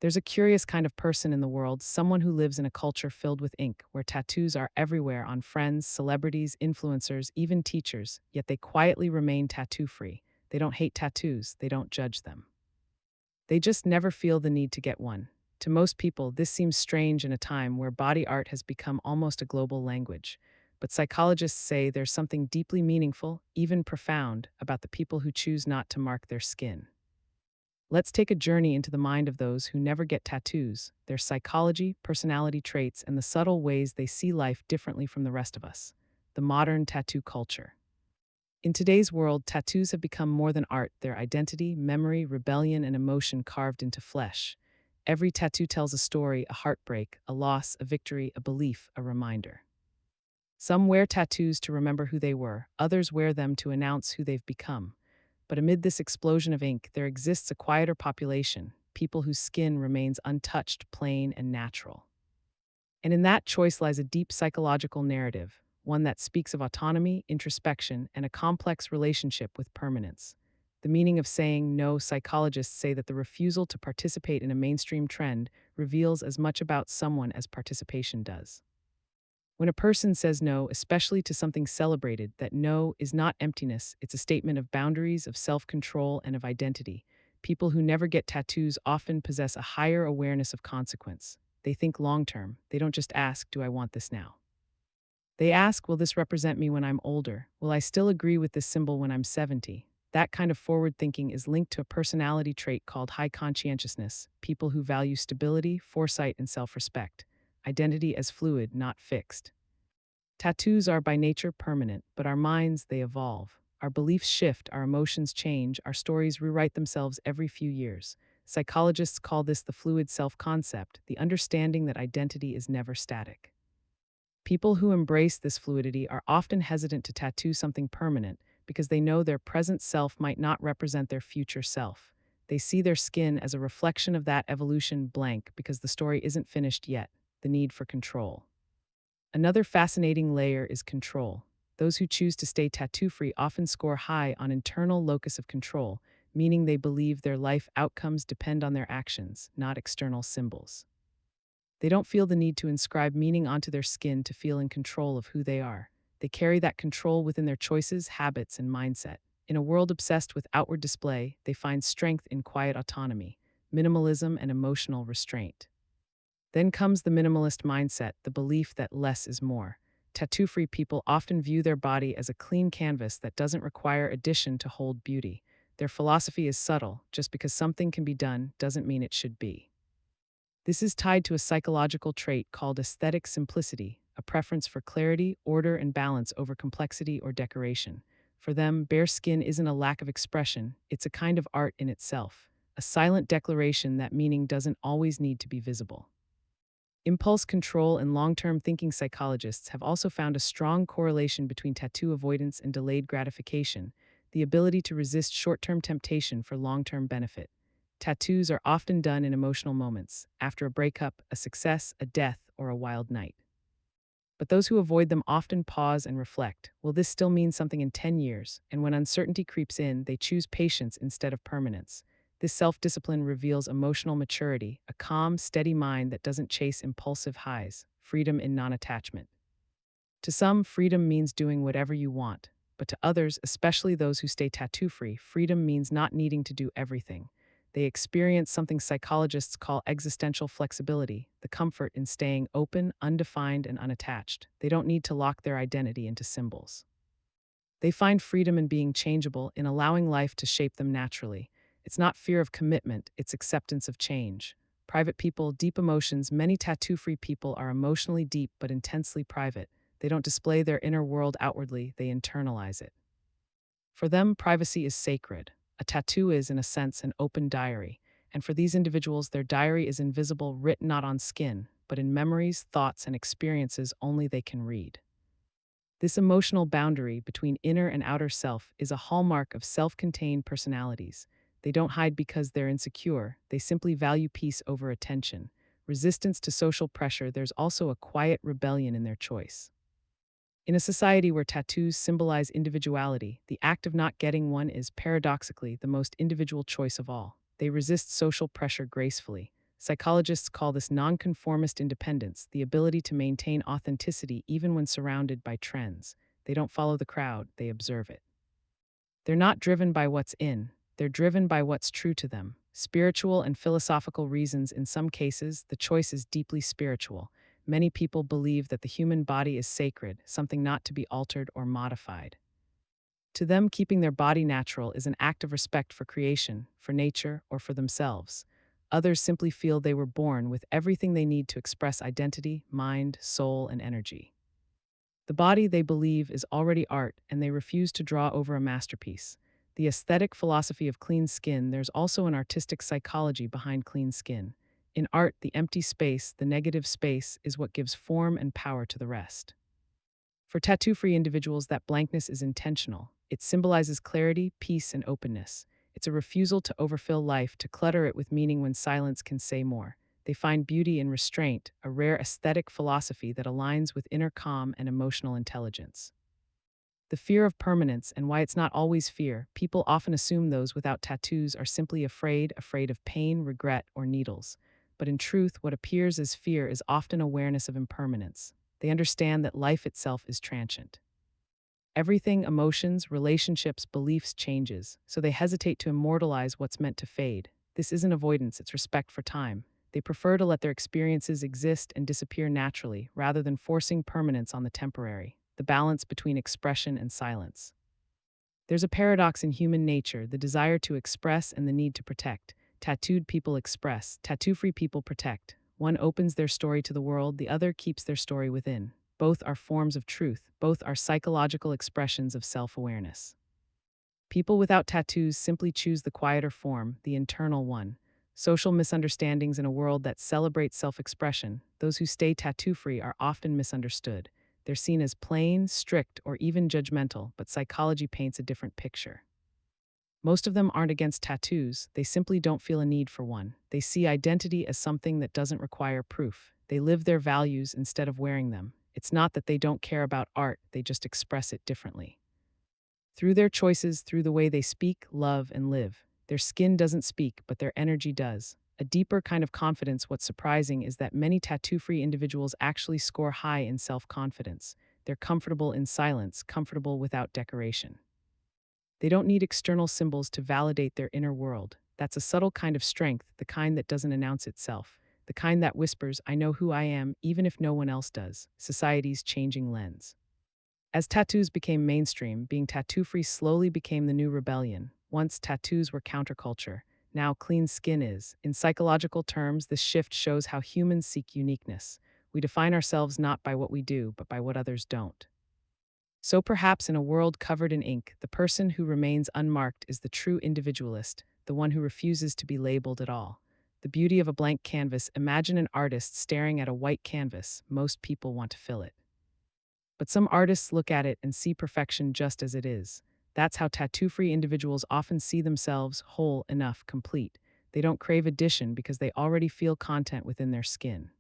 There's a curious kind of person in the world, someone who lives in a culture filled with ink, where tattoos are everywhere on friends, celebrities, influencers, even teachers, yet they quietly remain tattoo-free. They don't hate tattoos, they don't judge them. They just never feel the need to get one. To most people, this seems strange in a time where body art has become almost a global language. But psychologists say there's something deeply meaningful, even profound, about the people who choose not to mark their skin. Let's take a journey into the mind of those who never get tattoos, their psychology, personality traits, and the subtle ways they see life differently from the rest of us. The modern tattoo culture. In today's world, tattoos have become more than art, they're identity, memory, rebellion, and emotion carved into flesh. Every tattoo tells a story, a heartbreak, a loss, a victory, a belief, a reminder. Some wear tattoos to remember who they were, others wear them to announce who they've become. But amid this explosion of ink, there exists a quieter population, people whose skin remains untouched, plain, and natural. And in that choice lies a deep psychological narrative, one that speaks of autonomy, introspection, and a complex relationship with permanence. The meaning of saying no, psychologists say that the refusal to participate in a mainstream trend reveals as much about someone as participation does. When a person says no, especially to something celebrated, that no is not emptiness, it's a statement of boundaries, of self-control, and of identity. People who never get tattoos often possess a higher awareness of consequence. They think long-term. They don't just ask, do I want this now? They ask, will this represent me when I'm older? Will I still agree with this symbol when I'm 70? That kind of forward thinking is linked to a personality trait called high conscientiousness, people who value stability, foresight, and self-respect. Identity as fluid, not fixed. Tattoos are by nature permanent, but our minds, they evolve. Our beliefs shift, our emotions change, our stories rewrite themselves every few years. Psychologists call this the fluid self-concept, the understanding that identity is never static. People who embrace this fluidity are often hesitant to tattoo something permanent because they know their present self might not represent their future self. They see their skin as a reflection of that evolution blank because the story isn't finished yet, the need for control. Another fascinating layer is control. Those who choose to stay tattoo-free often score high on internal locus of control, meaning they believe their life outcomes depend on their actions, not external symbols. They don't feel the need to inscribe meaning onto their skin to feel in control of who they are. They carry that control within their choices, habits, and mindset. In a world obsessed with outward display, they find strength in quiet autonomy, minimalism, and emotional restraint. Then comes the minimalist mindset, the belief that less is more. Tattoo-free people often view their body as a clean canvas that doesn't require addition to hold beauty. Their philosophy is subtle. Just because something can be done doesn't mean it should be. This is tied to a psychological trait called aesthetic simplicity, a preference for clarity, order, and balance over complexity or decoration. For them, bare skin isn't a lack of expression, it's a kind of art in itself, a silent declaration that meaning doesn't always need to be visible. Impulse control and long-term thinking psychologists have also found a strong correlation between tattoo avoidance and delayed gratification, the ability to resist short-term temptation for long-term benefit. Tattoos are often done in emotional moments, after a breakup, a success, a death, or a wild night. But those who avoid them often pause and reflect, will this still mean something in 10 years? And when uncertainty creeps in, they choose patience instead of permanence. This self-discipline reveals emotional maturity, a calm, steady mind that doesn't chase impulsive highs, freedom in non-attachment. To some, freedom means doing whatever you want, but to others, especially those who stay tattoo-free, freedom means not needing to do everything. They experience something psychologists call existential flexibility, the comfort in staying open, undefined, and unattached. They don't need to lock their identity into symbols. They find freedom in being changeable, in allowing life to shape them naturally. It's not fear of commitment, it's acceptance of change. Private people, deep emotions. Many tattoo-free people are emotionally deep but intensely private. They don't display their inner world outwardly, they internalize it. For them, privacy is sacred. A tattoo is, in a sense, an open diary. And for these individuals, their diary is invisible, written not on skin, but in memories, thoughts, and experiences only they can read. This emotional boundary between inner and outer self is a hallmark of self-contained personalities. They don't hide because they're insecure, they simply value peace over attention. Resistance to social pressure, there's also a quiet rebellion in their choice. In a society where tattoos symbolize individuality, the act of not getting one is, paradoxically, the most individual choice of all. They resist social pressure gracefully. Psychologists call this nonconformist independence, the ability to maintain authenticity even when surrounded by trends. They don't follow the crowd, they observe it. They're not driven by what's in, they're driven by what's true to them. Spiritual and philosophical reasons, in some cases, the choice is deeply spiritual. Many people believe that the human body is sacred, something not to be altered or modified. To them, keeping their body natural is an act of respect for creation, for nature, or for themselves. Others simply feel they were born with everything they need to express identity, mind, soul, and energy. The body, they believe, is already art, and they refuse to draw over a masterpiece. The aesthetic philosophy of clean skin, there's also an artistic psychology behind clean skin. In art, the empty space, the negative space, is what gives form and power to the rest. For tattoo-free individuals, that blankness is intentional. It symbolizes clarity, peace, and openness. It's a refusal to overfill life, to clutter it with meaning when silence can say more. They find beauty in restraint, a rare aesthetic philosophy that aligns with inner calm and emotional intelligence. The fear of permanence and why it's not always fear. People often assume those without tattoos are simply afraid of pain, regret, or needles. But in truth, what appears as fear is often awareness of impermanence. They understand that life itself is transient. Everything, emotions, relationships, beliefs changes, so they hesitate to immortalize what's meant to fade. This isn't avoidance, it's respect for time. They prefer to let their experiences exist and disappear naturally, rather than forcing permanence on the temporary, the balance between expression and silence. There's a paradox in human nature, the desire to express and the need to protect. Tattooed people express, tattoo-free people protect. One opens their story to the world, the other keeps their story within. Both are forms of truth, both are psychological expressions of self-awareness. People without tattoos simply choose the quieter form, the internal one. Social misunderstandings in a world that celebrates self-expression, those who stay tattoo-free are often misunderstood. They're seen as plain, strict, or even judgmental, but psychology paints a different picture. Most of them aren't against tattoos, they simply don't feel a need for one. They see identity as something that doesn't require proof. They live their values instead of wearing them. It's not that they don't care about art, they just express it differently. Through their choices, through the way they speak, love, and live. Their skin doesn't speak, but their energy does. A deeper kind of confidence. What's surprising is that many tattoo-free individuals actually score high in self-confidence. They're comfortable in silence, comfortable without decoration. They don't need external symbols to validate their inner world. That's a subtle kind of strength, the kind that doesn't announce itself. The kind that whispers, I know who I am, even if no one else does. Society's changing lens. As tattoos became mainstream, being tattoo-free slowly became the new rebellion. Once tattoos were counterculture, now clean skin is. In psychological terms, this shift shows how humans seek uniqueness. We define ourselves not by what we do, but by what others don't. So perhaps in a world covered in ink, the person who remains unmarked is the true individualist, the one who refuses to be labeled at all. The beauty of a blank canvas. Imagine an artist staring at a white canvas. Most people want to fill it. But some artists look at it and see perfection just as it is. That's how tattoo-free individuals often see themselves: whole, enough, complete. They don't crave addition because they already feel content within their skin.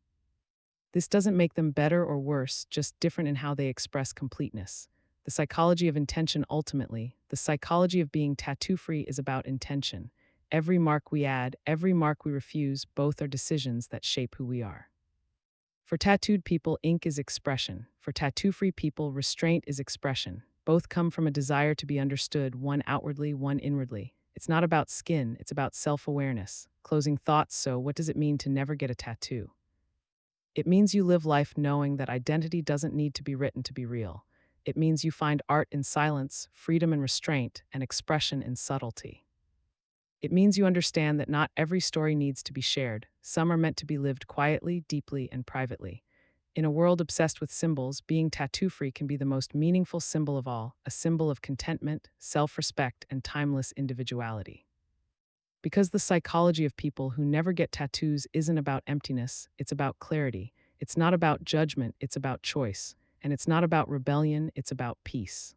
This doesn't make them better or worse, just different in how they express completeness. The psychology of intention. Ultimately, the psychology of being tattoo-free is about intention. Every mark we add, every mark we refuse, both are decisions that shape who we are. For tattooed people, ink is expression. For tattoo-free people, restraint is expression. Both come from a desire to be understood, one outwardly, one inwardly. It's not about skin, it's about self-awareness. Closing thoughts. So, what does it mean to never get a tattoo? It means you live life knowing that identity doesn't need to be written to be real. It means you find art in silence, freedom in restraint, and expression in subtlety. It means you understand that not every story needs to be shared. Some are meant to be lived quietly, deeply, and privately. In a world obsessed with symbols, being tattoo-free can be the most meaningful symbol of all, a symbol of contentment, self-respect, and timeless individuality. Because the psychology of people who never get tattoos isn't about emptiness, it's about clarity. It's not about judgment, it's about choice. And it's not about rebellion, it's about peace.